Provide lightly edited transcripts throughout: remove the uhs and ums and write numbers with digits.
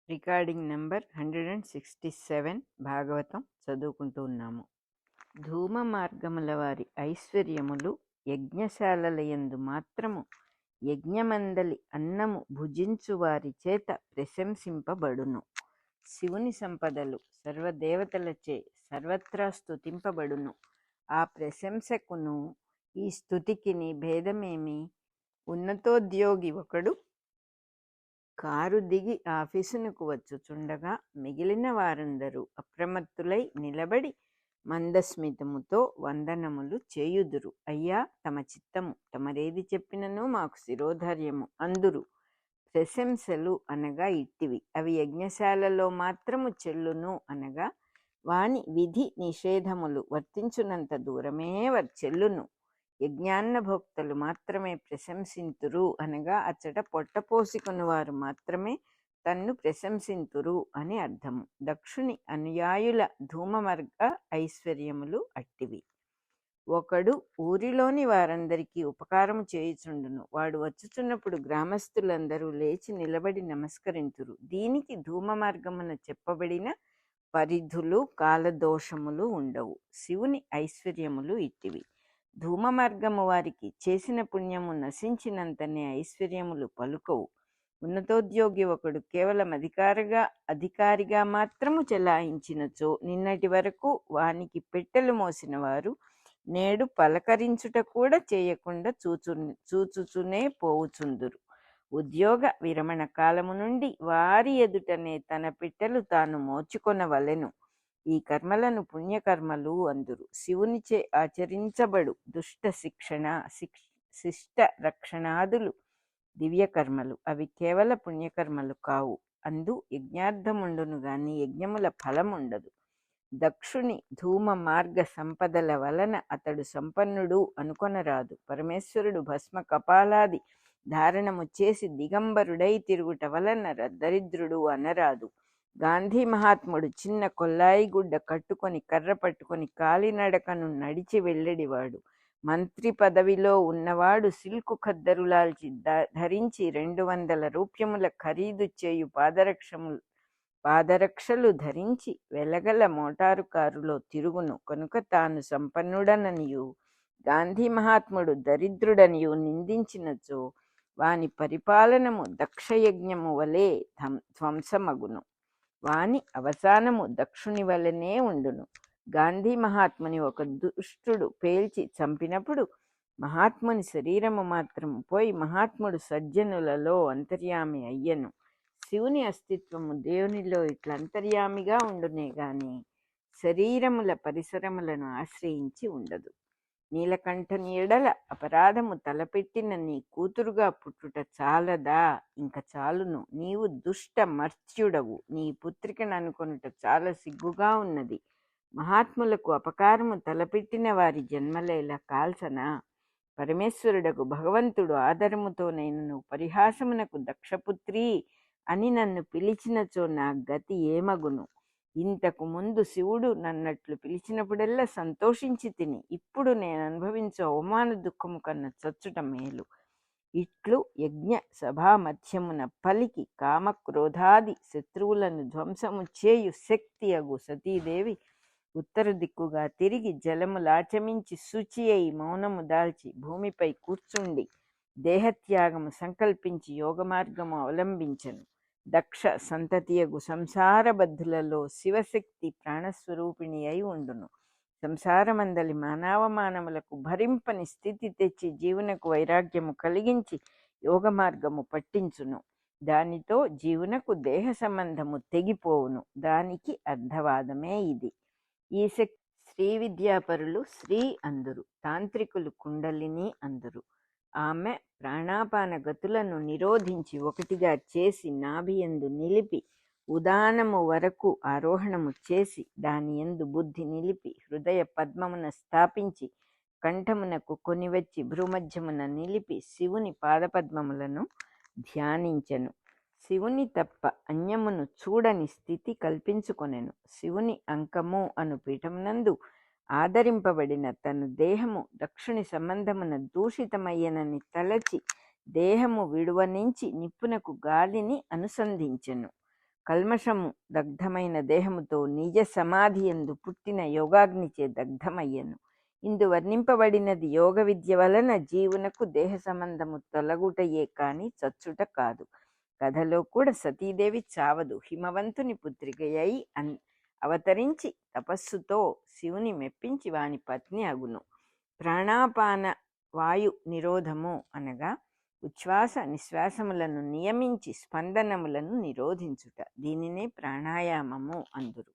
Recording number 167 Bhagavatam చదువుకుంటూ ఉన్నాము. ధూమ మార్గముల వారి ఐశ్వర్యములు యజ్ఞశాలలయందు మాత్రము యజ్ఞమందలి అన్నము భుజించు వారి చేత ప్రశంసింపబడును. శివుని సంపదలు సర్వదేవతలచే సర్వత్రా స్తుతింపబడును. ఆ ప్రశంసకును ఈ స్తుతికిని భేదమేమి? ఉన్నతోద్యోగి ఒకడు కారు దిగి ఆఫీసునకు వచ్చుచుండగా మిగిలిన వారందరూ అప్రమత్తులై నిలబడి మందస్మితముతో వందనములు చేయుదురు. అయ్యా, తమ చిత్తము, తమరేది చెప్పినను మాకు శిరోధార్యము అందురు. ప్రశంసలు అనగా ఇట్టివి, అవి యజ్ఞశాలలో మాత్రము చెల్లును అనగా వాని విధి నిషేధములు వర్తించునంత దూరమే చెల్లును. యజ్ఞాన్న భోక్తలు మాత్రమే ప్రశంసింతురు అనగా అచ్చట పొట్టపోసుకుని వారు మాత్రమే తన్ను ప్రశంసింతురు అని అర్థము. దక్షుని అనుయాయుల ధూమమర్గ ఐశ్వర్యములు అట్టివి. ఒకడు ఊరిలోని వారందరికీ ఉపకారము చేయుచుండును. వాడు వచ్చుచున్నప్పుడు గ్రామస్తులందరూ లేచి నిలబడి నమస్కరింతురు. దీనికి ధూమ మార్గమున చెప్పబడిన పరిధులు కాలదోషములు ఉండవు. శివుని ఐశ్వర్యములు ఇట్టివి. ధూమ మార్గము వారికి చేసిన పుణ్యము నశించినంతనే ఐశ్వర్యములు పలుకవు. ఉన్నతోద్యోగి ఒకడు కేవలం అధికారిగా మాత్రము చెలాయించినచో నిన్నటి వరకు వానికి పెట్టెలు మోసిన వారు నేడు పలకరించుట కూడా చేయకుండా చూచుచునే పోవుచుందురు. ఉద్యోగ విరమణ కాలము నుండి వారి ఎదుటనే తన పెట్టెలు తాను మోచుకొనవలెను. ఈ కర్మలను పుణ్యకర్మలు అందురు. శివునిచే ఆచరించబడు దుష్ట శిష్ట రక్షణాదులు దివ్యకర్మలు. అవి కేవల పుణ్యకర్మలు కావు. అందు యజ్ఞార్థముండును గాని యజ్ఞముల ఫలముండదు. దక్షుని ధూమ మార్గ సంపదల వలన అతడు సంపన్నుడు అనుకొనరాదు. పరమేశ్వరుడు భస్మ కపాలాది ధారణము చేసి దిగంబరుడై తిరుగుట వలన దరిద్రుడు అనరాదు. గాంధీ మహాత్ముడు చిన్న కొల్లాయి గుడ్డ కట్టుకొని కర్ర పట్టుకొని కాలినడకను నడిచి వెళ్ళడివాడు. మంత్రి పదవిలో ఉన్నవాడు సిల్కు ఖద్దరులాల్చి ధరించి 200 రూప్యముల ఖరీదు చేయు పాదరక్షలు ధరించి వెలగల మోటారు కారులో తిరుగును. కనుక తాను సంపన్నుడననియు గాంధీ మహాత్ముడు దరిద్రుడనియు నిందించినచో వాని పరిపాలనము దక్షయజ్ఞము వలె ధ్వంసమగును. వాని అవసానము దక్షుని వలనే ఉండును. గాంధీ మహాత్ముని ఒక దుష్టుడు పేల్చి చంపినప్పుడు మహాత్ముని శరీరము మాత్రము పోయి మహాత్ముడు సజ్జనులలో అంతర్యామి అయ్యను. శివుని అస్తిత్వము దేవునిలో ఇట్లా అంతర్యామిగా ఉండునే గాని శరీరముల పరిసరములను ఆశ్రయించి ఉండదు. నీలకంఠని ఎడల అపరాధము తలపెట్టిన నీ కూతురుగా పుట్టుట చాలదా? ఇంక చాలును. నీవు దుష్ట మర్త్యుడవు. నీ పుత్రికను అనుకొనుట చాలా సిగ్గుగా ఉన్నది. మహాత్ములకు అపకారము తలపెట్టిన వారి జన్మలేలా కాల్సనా? పరమేశ్వరుడకు భగవంతుడు ఆదరముతోనైనను పరిహాసమునకు దక్షపుత్రి అని నన్ను పిలిచినచో నా గతి ఏమగును? ఇంతకు ముందు శివుడు నన్నట్లు పిలిచినప్పుడల్లా సంతోషించి తిని, ఇప్పుడు నేను అనుభవించే అవమాన దుఃఖము కన్నా చచ్చుట మేలు. ఇట్లు యజ్ఞ సభా మధ్యమున పలికి కామక్రోధాది శత్రువులను ధ్వంసము చేయు శక్తి అగు సతీదేవి ఉత్తర దిక్కుగా తిరిగి జలములాచమించి శుచి అయి మౌనము దాల్చి భూమిపై కూర్చుండి దేహత్యాగము సంకల్పించి యోగ మార్గము అవలంబించను. దక్ష సంతతియగు సంసారబద్ధులలో శివశక్తి ప్రాణస్వరూపిణి అయి ఉండును. సంసారమందలి మానవమానములకు భరింపని స్థితి తెచ్చి జీవునకు వైరాగ్యము కలిగించి యోగ మార్గము పట్టించును. దానితో జీవునకు దేహ సంబంధము తెగిపోవును. దానికి అర్థవాదమే ఇది. ఈ శక్తి శ్రీ విద్యాపరులు శ్రీ అందురు, తాంత్రికులు కుండలిని అందురు. ఆమె ప్రాణాపాన గతులను నిరోధించి ఒకటిగా చేసి నాభియందు నిలిపి ఉదానము వరకు ఆరోహణము చేసి దాని యందు బుద్ధి నిలిపి హృదయ పద్మమున స్థాపించి కంఠమునకు కొనివచ్చి భ్రూమధ్యమున నిలిపి శివుని పాదపద్మములను ధ్యానించెను. శివుని తప్ప అన్యమును చూడని స్థితి కల్పించుకొనెను. శివుని అంకము అను పీఠమునందు ఆదరింపబడిన తన దేహము దక్షుని సంబంధమున దూషితమయ్యనని తలచి దేహము విడువనించి నిప్పునకు గాలిని అనుసంధించెను. కల్మషము దగ్ధమైన దేహముతో నిజ సమాధి యందు పుట్టిన యోగాగ్నిచే దగ్ధమయ్యను. ఇందు వర్ణింపబడినది యోగ విద్య వలన జీవునకు దేహ సంబంధము తొలగుటయే కాని చచ్చుట కాదు. కథలో కూడా సతీదేవి చావదు. హిమవంతుని పుత్రికయై అవతరించి తపస్సుతో శివుని మెప్పించి వాని పత్ని అగును. ప్రాణాపాన వాయు నిరోధము అనగా ఉచ్ఛ్వాస నిశ్వాసములను నియమించి స్పందనములను నిరోధించుట. దీనినే ప్రాణాయామము అందురు.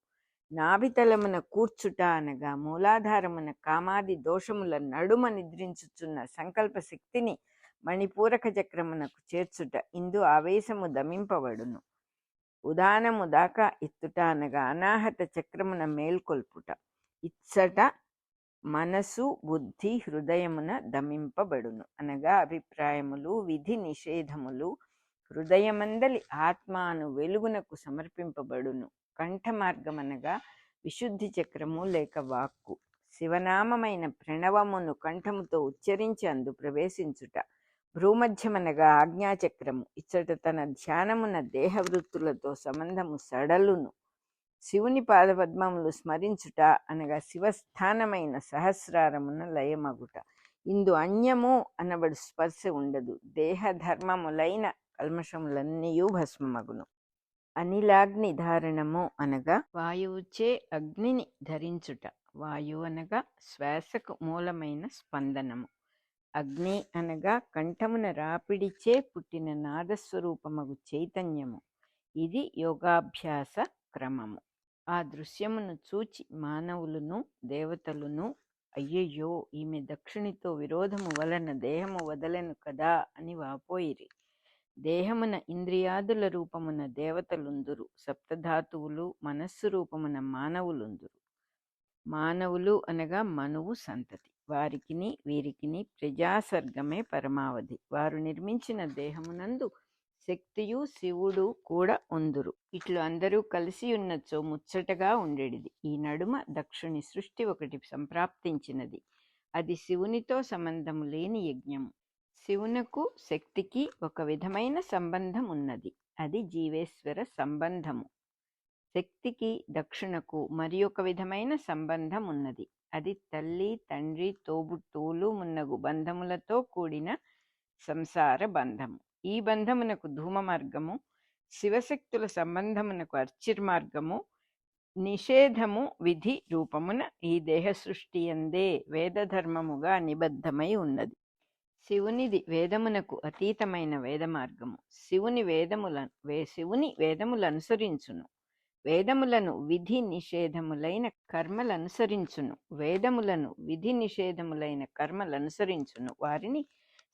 నాభితలమున కూర్చుట అనగా మూలాధారమున కామాది దోషముల నడుమ నిద్రించుచున్న సంకల్ప శక్తిని మణిపూరక చక్రమునకు చేర్చుట. ఇందు ఆవేశము దమింపబడును. ఉదానము దాకా ఎత్తుట అనగా అనాహత చక్రమున మేల్కొల్పుట. ఇచ్చట మనసు బుద్ధి హృదయమున దమింపబడును అనగా అభిప్రాయములు విధి నిషేధములు హృదయమందలి ఆత్మాను వెలుగునకు సమర్పింపబడును. కంఠ మార్గమనగా విశుద్ధి చక్రము లేక వాక్కు. శివనామమైన ప్రణవమును కంఠముతో ఉచ్చరించి అందు ప్రవేశించుట. భ్రూమధ్యమనగా ఆజ్ఞాచక్రము. ఇచ్చట తన ధ్యానమున దేహవృత్తులతో సంబంధము సడలును. శివుని పాదపద్మములు స్మరించుట అనగా శివస్థానమైన సహస్రారమున లయమగుట. ఇందు అన్యము అనబడు స్పర్శ ఉండదు. దేహధర్మములైన కల్మషములన్నీయూ భస్మమగును. అనిలాగ్ని ధారణము అనగా వాయువుచే అగ్నిని ధరించుట. వాయువు అనగా శ్వాసకు మూలమైన స్పందనము. అగ్ని అనగా కంఠమున రాపిడిచే పుట్టిన నాదస్వరూపమగు చైతన్యము. ఇది యోగాభ్యాస క్రమము. ఆ దృశ్యమును చూచి మానవులను దేవతలను అయ్యయ్యో ఈమె దక్షునితో విరోధము వలన దేహము వదలను కదా అని వాపోయిరి. దేహమున ఇంద్రియాదుల రూపమున దేవతలుందురు. సప్తధాతువులు మనస్సు రూపమున మానవులుందురు. మానవులు అనగా మనువు సంతతి. వారికిని వీరికిని ప్రజాసర్గమే పరమావధి. వారు నిర్మించిన దేహమునందు శక్తియు శివుడు కూడా ఉందురు. ఇట్లు అందరూ కలిసి ఉన్నచో ముచ్చటగా ఉండేడిది. ఈ నడుమ దక్షుని సృష్టి ఒకటి సంప్రాప్తించినది. అది శివునితో సంబంధము లేని యజ్ఞము. శివునకు శక్తికి ఒక విధమైన సంబంధం ఉన్నది. అది జీవేశ్వర సంబంధము. శక్తికి దక్షునకు మరి ఒక విధమైన సంబంధం ఉన్నది. అది తల్లి తండ్రి తోబుట్టువులు మున్నగు బంధములతో కూడిన సంసార బంధము. ఈ బంధమునకు ధూమ మార్గము, శివశక్తుల సంబంధమునకు అర్చిర్మార్గము, నిషేధము విధి రూపమున ఈ దేహ సృష్టి యందే వేదధర్మముగా నిబద్ధమై ఉన్నది. శివునిది వేదమునకు అతీతమైన వేద మార్గము. శివుని వేదములు అనుసరించును. వేదములను విధి నిషేధములైన కర్మలనుసరించును. వేదములను విధి నిషేధములైన కర్మలనుసరించును వారిని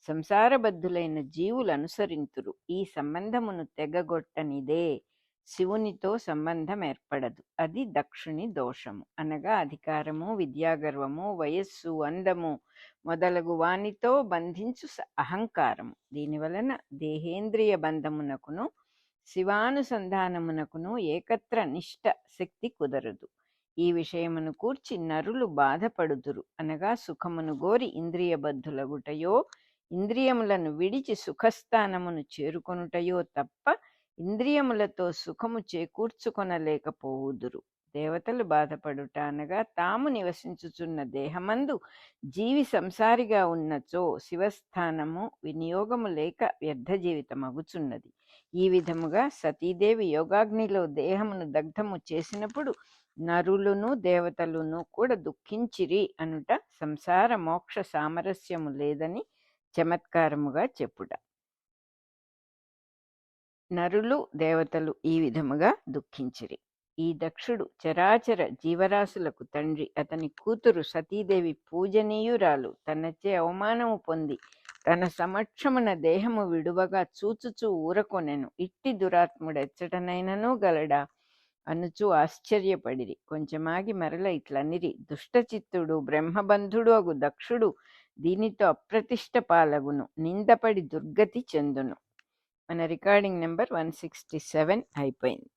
సంసారబద్ధులైన జీవులు అనుసరింతురు. ఈ సంబంధమును తెగగొట్టనిదే శివునితో సంబంధం ఏర్పడదు. అది దక్షుని దోషము అనగా అధికారము, విద్యాగర్వము, వయస్సు, అందము మొదలగు వానితో బంధించు అహంకారము. దీనివలన దేహేంద్రియ బంధమునకును శివానుసంధానమునకును ఏకత్ర నిష్ట శక్తి కుదరదు. ఈ విషయమును కూర్చి నరులు బాధపడుదురు అనగా సుఖమును గోరి ఇంద్రియబద్ధులగుటయో ఇంద్రియములను విడిచి సుఖస్థానమును చేరుకొనుటయో తప్ప ఇంద్రియములతో సుఖము చేకూర్చుకొనలేకపోవుదురు. దేవతలు బాధపడుట అనగా తాము నివసించుచున్న దేహమందు జీవి సంసారిగా ఉన్నచో శివస్థానము వినియోగము లేక వ్యర్థ జీవితమగుచున్నది. ఈ విధముగా సతీదేవి యోగాగ్నిలో దేహమును దగ్ధము చేసినప్పుడు నరులును దేవతలును కూడా దుఃఖించిరి అనుట సంసార మోక్ష సామరస్యము లేదని చమత్కారముగా చెప్పుట. నరులు దేవతలు ఈ విధముగా దుఃఖించిరి. ఈ దక్షుడు చరాచర జీవరాశులకు తండ్రి. అతని కూతురు సతీదేవి పూజనీయురాలు. తనచే అవమానము పొంది తన సమక్షమున దేహము విడువగా చూచుచూ ఊరకొనెను. ఇట్టి దురాత్ముడెచ్చటనైనను గలడా అనుచు ఆశ్చర్యపడిరి. కొంచెమాగి మరల ఇట్లనిరి, దుష్టచిత్తుడు బ్రహ్మబంధుడు అగు దక్షుడు దీనితో అప్రతిష్ట పాలగును, నిందపడి దుర్గతి చెందును. మన రికార్డింగ్ నెంబర్ 167 అయిపోయింది.